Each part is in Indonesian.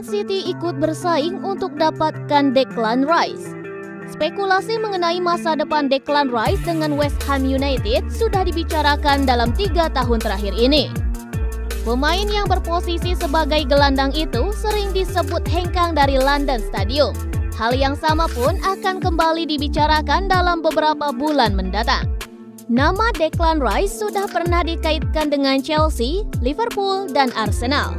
City ikut bersaing untuk dapatkan Declan Rice. Spekulasi mengenai masa depan Declan Rice dengan West Ham United sudah dibicarakan dalam 3 tahun terakhir ini. Pemain yang berposisi sebagai gelandang itu sering disebut hengkang dari London Stadium. Hal yang sama pun akan kembali dibicarakan dalam beberapa bulan mendatang. Nama Declan Rice sudah pernah dikaitkan dengan Chelsea, Liverpool, dan Arsenal.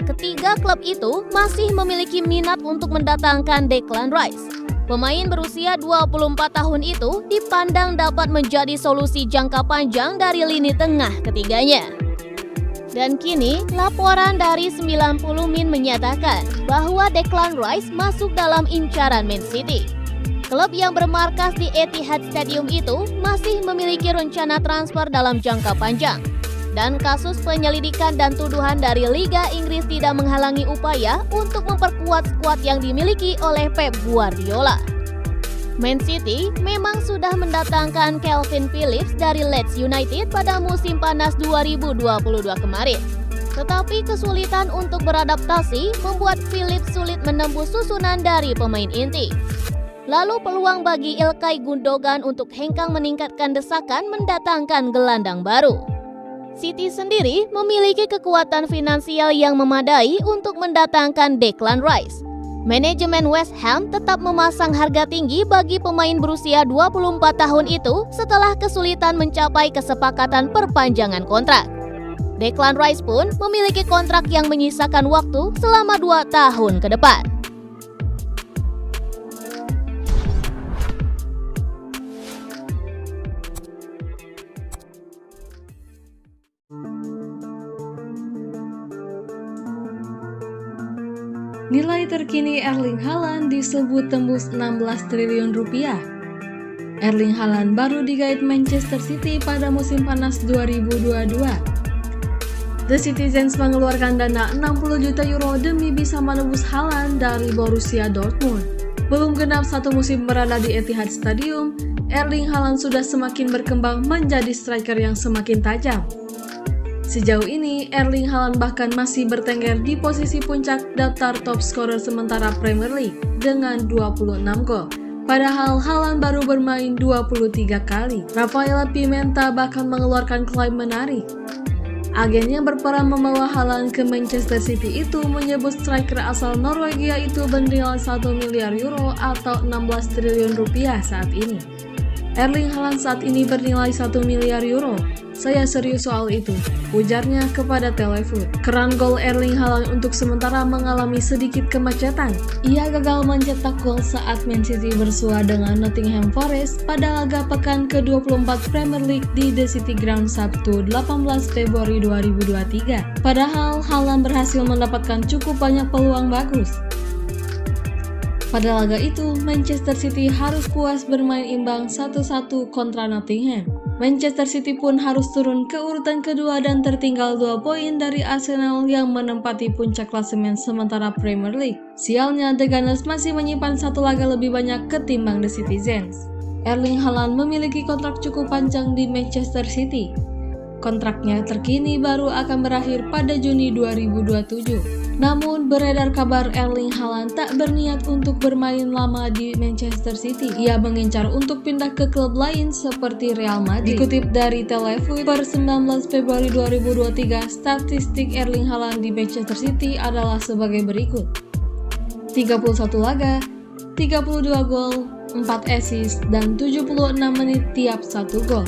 Ketiga klub itu masih memiliki minat untuk mendatangkan Declan Rice. Pemain berusia 24 tahun itu dipandang dapat menjadi solusi jangka panjang dari lini tengah ketiganya. Dan kini, laporan dari 90 Min menyatakan bahwa Declan Rice masuk dalam incaran Man City. Klub yang bermarkas di Etihad Stadium itu masih memiliki rencana transfer dalam jangka panjang. Dan kasus penyelidikan dan tuduhan dari Liga Inggris tidak menghalangi upaya untuk memperkuat skuad yang dimiliki oleh Pep Guardiola. Man City memang sudah mendatangkan Calvin Phillips dari Leeds United pada musim panas 2022 kemarin. Tetapi kesulitan untuk beradaptasi membuat Phillips sulit menembus susunan dari pemain inti. Lalu peluang bagi Ilkay Gundogan untuk hengkang meningkatkan desakan mendatangkan gelandang baru. City sendiri memiliki kekuatan finansial yang memadai untuk mendatangkan Declan Rice. Manajemen West Ham tetap memasang harga tinggi bagi pemain berusia 24 tahun itu setelah kesulitan mencapai kesepakatan perpanjangan kontrak. Declan Rice pun memiliki kontrak yang menyisakan waktu selama 2 tahun ke depan. Nilai terkini Erling Haaland disebut tembus 16 triliun rupiah. Erling Haaland baru digait Manchester City pada musim panas 2022. The Citizens mengeluarkan dana 60 juta euro demi bisa menebus Haaland dari Borussia Dortmund. Belum genap 1 musim berada di Etihad Stadium, Erling Haaland sudah semakin berkembang menjadi striker yang semakin tajam. Sejauh ini, Erling Haaland bahkan masih bertengger di posisi puncak daftar top scorer sementara Premier League dengan 26 gol. Padahal Haaland baru bermain 23 kali. Rafael Pimenta bahkan mengeluarkan klaim menarik. Agen yang berperan membawa Haaland ke Manchester City itu menyebut striker asal Norwegia itu bernilai 1 miliar euro atau 16 triliun rupiah saat ini. Erling Haaland saat ini bernilai 1 miliar euro. Saya serius soal itu, ujarnya kepada Telefoot. Keran gol Erling Haaland untuk sementara mengalami sedikit kemacetan. Ia gagal mencetak gol saat Man City bersua dengan Nottingham Forest pada laga pekan ke-24 Premier League di The City Ground Sabtu 18 Februari 2023. Padahal Haaland berhasil mendapatkan cukup banyak peluang bagus. Pada laga itu, Manchester City harus puas bermain imbang 1-1 kontra Nottingham. Manchester City pun harus turun ke urutan kedua dan tertinggal 2 poin dari Arsenal yang menempati puncak klasemen sementara Premier League. Sialnya, The Gunners masih menyimpan 1 laga lebih banyak ketimbang The Citizens. Erling Haaland memiliki kontrak cukup panjang di Manchester City. Kontraknya terkini baru akan berakhir pada Juni 2027. Namun, beredar kabar Erling Haaland tak berniat untuk bermain lama di Manchester City. Ia mengincar untuk pindah ke klub lain seperti Real Madrid. Dikutip dari Telefoot, per 19 Februari 2023, statistik Erling Haaland di Manchester City adalah sebagai berikut. 31 laga, 32 gol, 4 assist, dan 76 menit tiap 1 gol.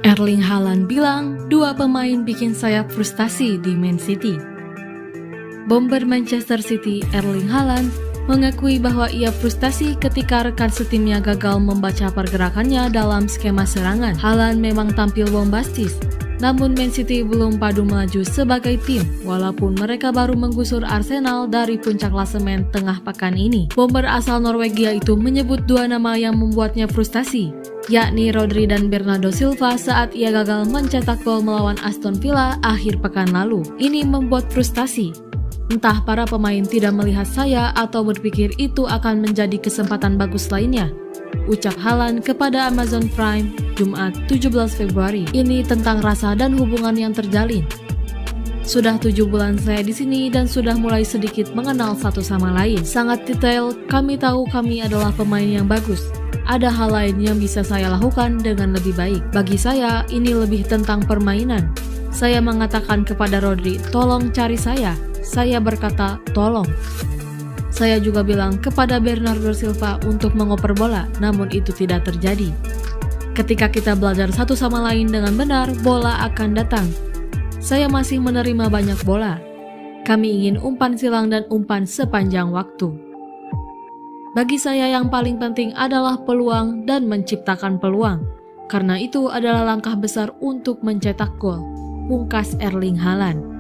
Erling Haaland bilang 2 pemain bikin saya frustasi di Man City. Bomber Manchester City Erling Haaland mengakui bahwa ia frustasi ketika rekan setimnya gagal membaca pergerakannya dalam skema serangan. Haaland memang tampil bombastis, namun Man City belum padu melaju sebagai tim walaupun mereka baru menggusur Arsenal dari puncak klasemen tengah pekan ini. Bomber asal Norwegia itu menyebut 2 nama yang membuatnya frustasi, yakni Rodri dan Bernardo Silva saat ia gagal mencetak gol melawan Aston Villa akhir pekan lalu. Ini membuat frustasi. Entah para pemain tidak melihat saya atau berpikir itu akan menjadi kesempatan bagus lainnya, ucap Haaland kepada Amazon Prime Jumat 17 Februari. Ini tentang rasa dan hubungan yang terjalin. Sudah 7 bulan saya di sini dan sudah mulai sedikit mengenal satu sama lain. Sangat detail, kami tahu kami adalah pemain yang bagus. Ada hal lain yang bisa saya lakukan dengan lebih baik. Bagi saya, ini lebih tentang permainan. Saya mengatakan kepada Rodri, tolong cari saya. Saya berkata, tolong. Saya juga bilang kepada Bernardo Silva untuk mengoper bola, namun itu tidak terjadi. Ketika kita belajar satu sama lain dengan benar, bola akan datang. Saya masih menerima banyak bola. Kami ingin umpan silang dan umpan sepanjang waktu. Bagi saya yang paling penting adalah peluang dan menciptakan peluang. Karena itu adalah langkah besar untuk mencetak gol. Pungkas Erling Haaland.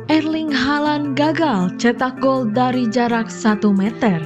Erling Haaland gagal cetak gol dari jarak 1 meter.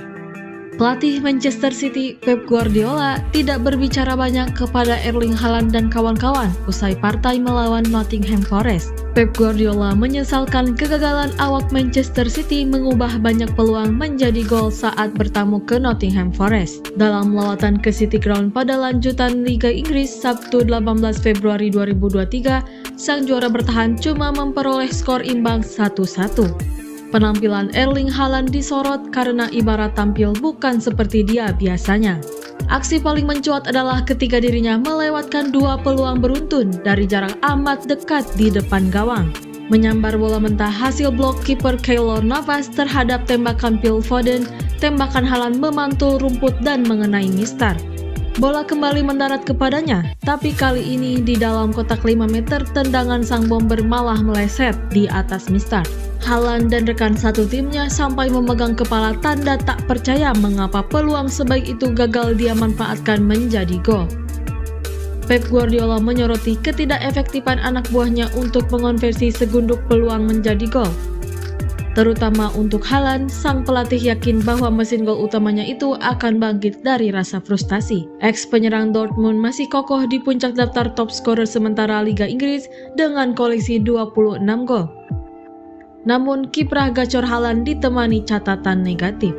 Pelatih Manchester City Pep Guardiola tidak berbicara banyak kepada Erling Haaland dan kawan-kawan usai partai melawan Nottingham Forest. Pep Guardiola menyesalkan kegagalan awak Manchester City mengubah banyak peluang menjadi gol saat bertamu ke Nottingham Forest. Dalam lawatan ke City Ground pada lanjutan Liga Inggris Sabtu 18 Februari 2023, sang juara bertahan cuma memperoleh skor imbang 1-1. Penampilan Erling Haaland disorot karena ibarat tampil bukan seperti dia biasanya. Aksi paling mencuat adalah ketika dirinya melewatkan 2 peluang beruntun dari jarak amat dekat di depan gawang. Menyambar bola mentah hasil blok kiper Keylor Navas terhadap tembakan Phil Foden, tembakan Haaland memantul rumput dan mengenai mistar. Bola kembali mendarat kepadanya, tapi kali ini di dalam kotak 5 meter tendangan sang bomber malah meleset di atas mistar. Haaland dan rekan satu timnya sampai memegang kepala tanda tak percaya mengapa peluang sebaik itu gagal dia manfaatkan menjadi gol. Pep Guardiola menyoroti ketidakefektifan anak buahnya untuk mengonversi segunduk peluang menjadi gol. Terutama untuk Haaland, sang pelatih yakin bahwa mesin gol utamanya itu akan bangkit dari rasa frustasi. Ex-penyerang Dortmund masih kokoh di puncak daftar top scorer sementara Liga Inggris dengan koleksi 26 gol. Namun kiprah gacor Haaland ditemani catatan negatif.